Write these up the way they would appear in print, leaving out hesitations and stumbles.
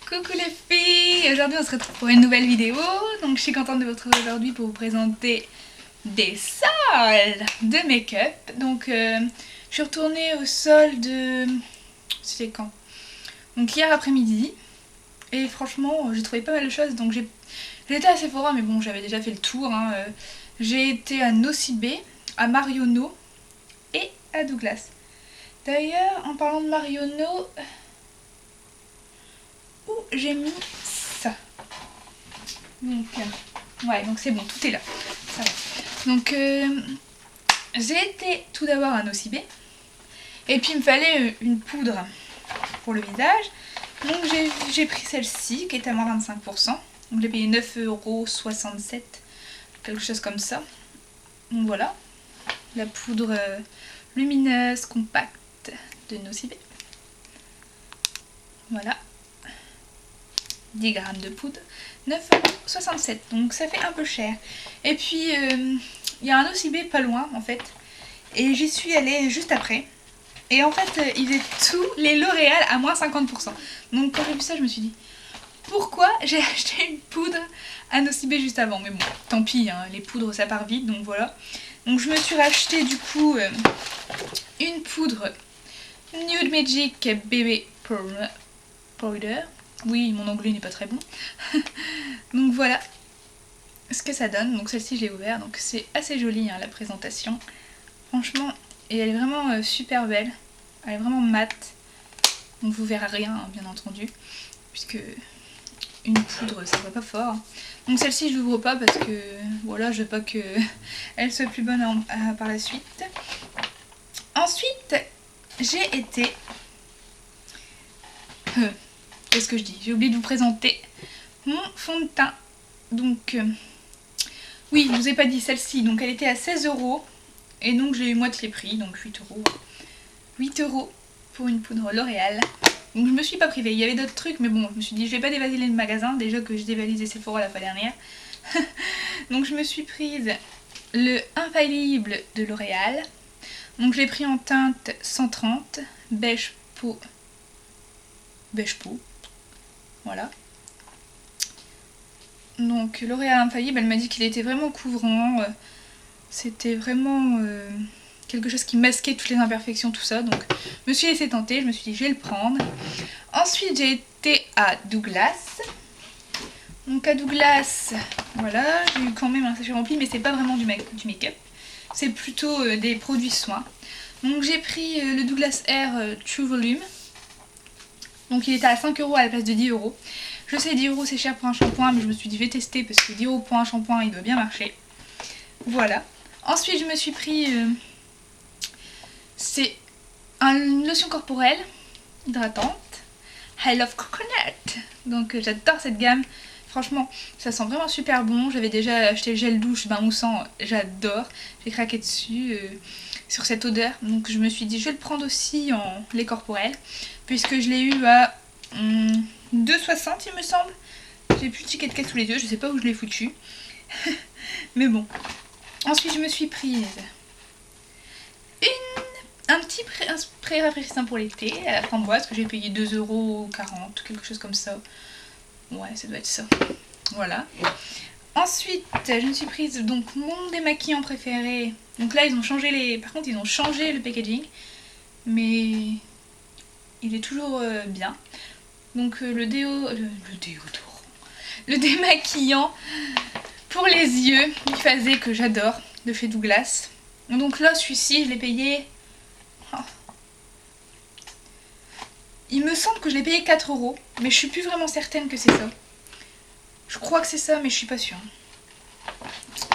Coucou les filles, aujourd'hui on se retrouve pour une nouvelle vidéo. Donc je suis contente de vous retrouver aujourd'hui pour vous présenter des soldes de make-up. Donc je suis retournée au solde, c'était quand? Donc hier après-midi. Et franchement j'ai trouvé pas mal de choses. Donc j'étais à Sephora mais bon j'avais déjà fait le tour. J'ai été à Nocibé, à Marionneau et à Douglas. D'ailleurs en parlant de Marionneau, j'ai mis ça. Donc, ouais, donc c'est bon, tout est là. Ça va. Donc, j'ai été tout d'abord à Nocibé. Et puis, il me fallait une poudre pour le visage. Donc, j'ai pris celle-ci qui est à moins 25%. Donc, j'ai payé 9,67 €, quelque chose comme ça. Donc, voilà. La poudre lumineuse compacte de Nocibé. Voilà. 10 grammes de poudre, 9,67 €, donc ça fait un peu cher. Et puis il y a un Nocibé pas loin en fait, et j'y suis allée juste après. Et en fait ils faisaient tous les L'Oréal à moins 50%. Donc quand j'ai vu ça je me suis dit pourquoi j'ai acheté une poudre à Nocibé juste avant. Mais bon tant pis, hein, les poudres ça part vite, donc voilà. Donc je me suis racheté du coup une poudre Nude Magic Baby Powder. Oui, mon anglais n'est pas très bon. Donc voilà ce que ça donne. Donc celle-ci je l'ai ouverte, donc c'est assez joli hein, la présentation. Franchement, et elle est vraiment super belle. Elle est vraiment mate. Donc vous verrez rien hein, bien entendu, puisque une poudre ça va pas fort. Donc celle-ci je l'ouvre pas parce que voilà, je veux pas que elle soit plus bonne par la suite. Ensuite j'ai été qu'est-ce que je dis? J'ai oublié de vous présenter mon fond de teint. Donc, oui, je vous ai pas dit celle-ci. Donc, elle était à 16 €. Et donc, j'ai eu moitié prix. Donc, 8 €. 8 € pour une poudre L'Oréal. Donc, je me suis pas privée. Il y avait d'autres trucs. Mais bon, je me suis dit, je vais pas dévaliser le magasin. Déjà que je dévalisais Sephora la fois dernière. Donc, je me suis prise le Infaillible de L'Oréal. Donc, je l'ai pris en teinte 130. Beige peau. Voilà. Donc L'Oréal Infaillible, elle m'a dit qu'il était vraiment couvrant. C'était vraiment quelque chose qui masquait toutes les imperfections, tout ça. Donc je me suis laissée tenter, je me suis dit je vais le prendre. Ensuite j'ai été à Douglas. Donc à Douglas, voilà, j'ai eu quand même un sachet rempli, mais c'est pas vraiment du make-up. C'est plutôt des produits soins. Donc j'ai pris le Douglas Air True Volume. Donc il était à 5 € à la place de 10 €. Je sais 10 € c'est cher pour un shampoing, mais je me suis dit je vais tester parce que 10 € pour un shampoing il doit bien marcher. Voilà. Ensuite je me suis pris c'est une lotion corporelle hydratante I Love Coconut. Donc j'adore cette gamme. Franchement ça sent vraiment super bon. J'avais déjà acheté le gel douche bain moussant, j'adore. J'ai craqué dessus sur cette odeur. Donc je me suis dit je vais le prendre aussi en lait corporel, puisque je l'ai eu à 2,60 il me semble. J'ai plus le ticket de caisse sous les yeux, je sais pas où je l'ai foutu. Mais bon. Ensuite je me suis prise un spray rafraîchissant pour l'été à la framboise que j'ai payé 2,40 €, quelque chose comme ça. Ouais, ça doit être ça. Voilà. Ensuite je me suis prise donc mon démaquillant préféré. Donc là ils ont changé par contre ils ont changé le packaging, mais il est toujours bien. Donc le démaquillant pour les yeux biphasé que j'adore de chez Douglas. Donc là celui-ci je l'ai payé, il me semble que je l'ai payé 4 €, mais je suis plus vraiment certaine que c'est ça. Je crois que c'est ça mais je suis pas sûre.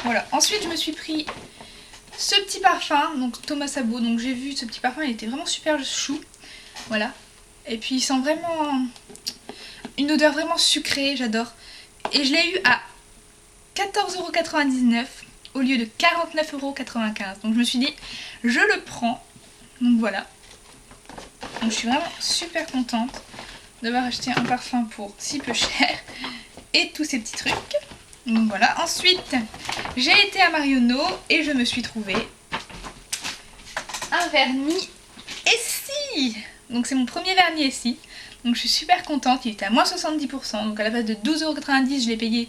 Voilà. Ensuite je me suis pris ce petit parfum, donc Thomas Sabo. Donc j'ai vu ce petit parfum, il était vraiment super chou. Voilà. Et puis il sent vraiment une odeur vraiment sucrée, j'adore. Et je l'ai eu à 14,99 € au lieu de 49,95 €. Donc je me suis dit je le prends. Donc voilà. Donc je suis vraiment super contente d'avoir acheté un parfum pour si peu cher et tous ces petits trucs. Donc voilà. Ensuite j'ai été à Marionneau et je me suis trouvé un vernis Essie. Donc c'est mon premier vernis Essie. Donc je suis super contente, il était à moins 70%, donc à la base de 12,90 €, je l'ai payé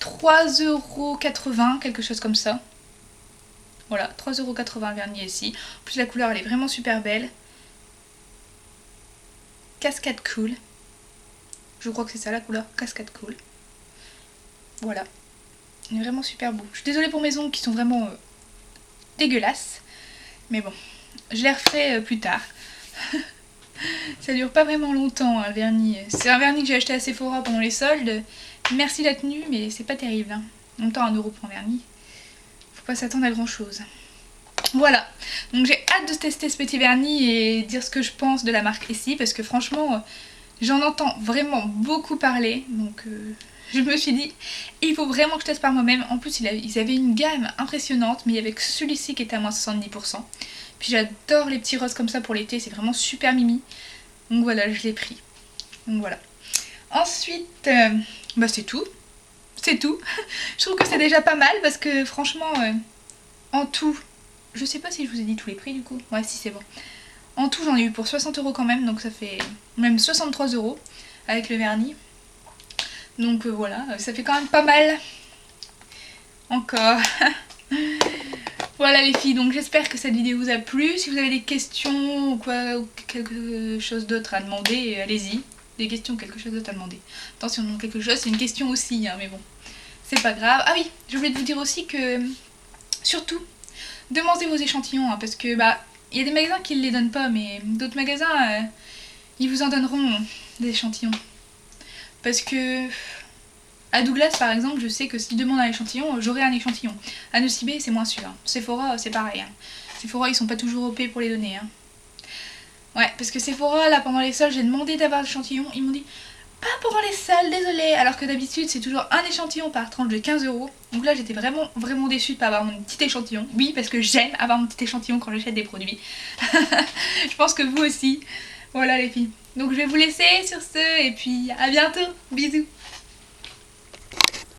3,80 €, quelque chose comme ça. Voilà, 3,80 € vernis ici. En plus la couleur elle est vraiment super belle. Cascade Cool. Je crois que c'est ça la couleur, Cascade Cool. Voilà. Il est vraiment super beau. Je suis désolée pour mes ongles qui sont vraiment dégueulasses. Mais bon, je les referai plus tard. Ça dure pas vraiment longtemps hein, le vernis. C'est un vernis que j'ai acheté à Sephora pendant les soldes. Merci la tenue, mais c'est pas terrible. Hein. Longtemps 1 € pour un vernis. Faut pas s'attendre à grand chose. Voilà, donc j'ai hâte de tester ce petit vernis et dire ce que je pense de la marque Essie parce que franchement j'en entends vraiment beaucoup parler, donc je me suis dit il faut vraiment que je teste par moi-même. En plus ils avaient une gamme impressionnante, mais il y avait que celui-ci qui était à moins 70%. Puis j'adore les petits roses comme ça pour l'été, c'est vraiment super mimi, donc voilà, je l'ai pris. Donc voilà. Ensuite, bah c'est tout. C'est tout. Je trouve que c'est déjà pas mal parce que franchement, en tout, je sais pas si je vous ai dit tous les prix du coup. Ouais, si c'est bon. En tout, j'en ai eu pour 60 € quand même, donc ça fait même 63 € avec le vernis. Donc voilà, ça fait quand même pas mal. Encore. Voilà les filles, donc j'espère que cette vidéo vous a plu. Si vous avez des questions ou quoi, ou quelque chose d'autre à demander, allez-y. Des questions, quelque chose d'autre à demander. Attention, non, quelque chose, c'est une question aussi, hein, mais bon, c'est pas grave. Ah oui, je voulais vous dire aussi que, surtout, demandez vos échantillons, hein, parce que, bah, il y a des magasins qui ne les donnent pas, mais d'autres magasins, ils vous en donneront des échantillons. Parce que, à Douglas, par exemple, je sais que si je demande un échantillon, j'aurai un échantillon. À Nocibé, c'est moins sûr. Sephora, c'est pareil. Hein. Sephora, ils sont pas toujours OP pour les donner. Hein. Ouais, parce que Sephora, là, pendant les soldes, j'ai demandé d'avoir l'échantillon. Ils m'ont dit, pas pendant les soldes, désolé. Alors que d'habitude, c'est toujours un échantillon par tranche de 15 €. Donc là, j'étais vraiment, vraiment déçue de pas avoir mon petit échantillon. Oui, parce que j'aime avoir mon petit échantillon quand j'achète des produits. Je pense que vous aussi. Voilà, les filles. Donc, je vais vous laisser sur ce, et puis à bientôt. Bisous.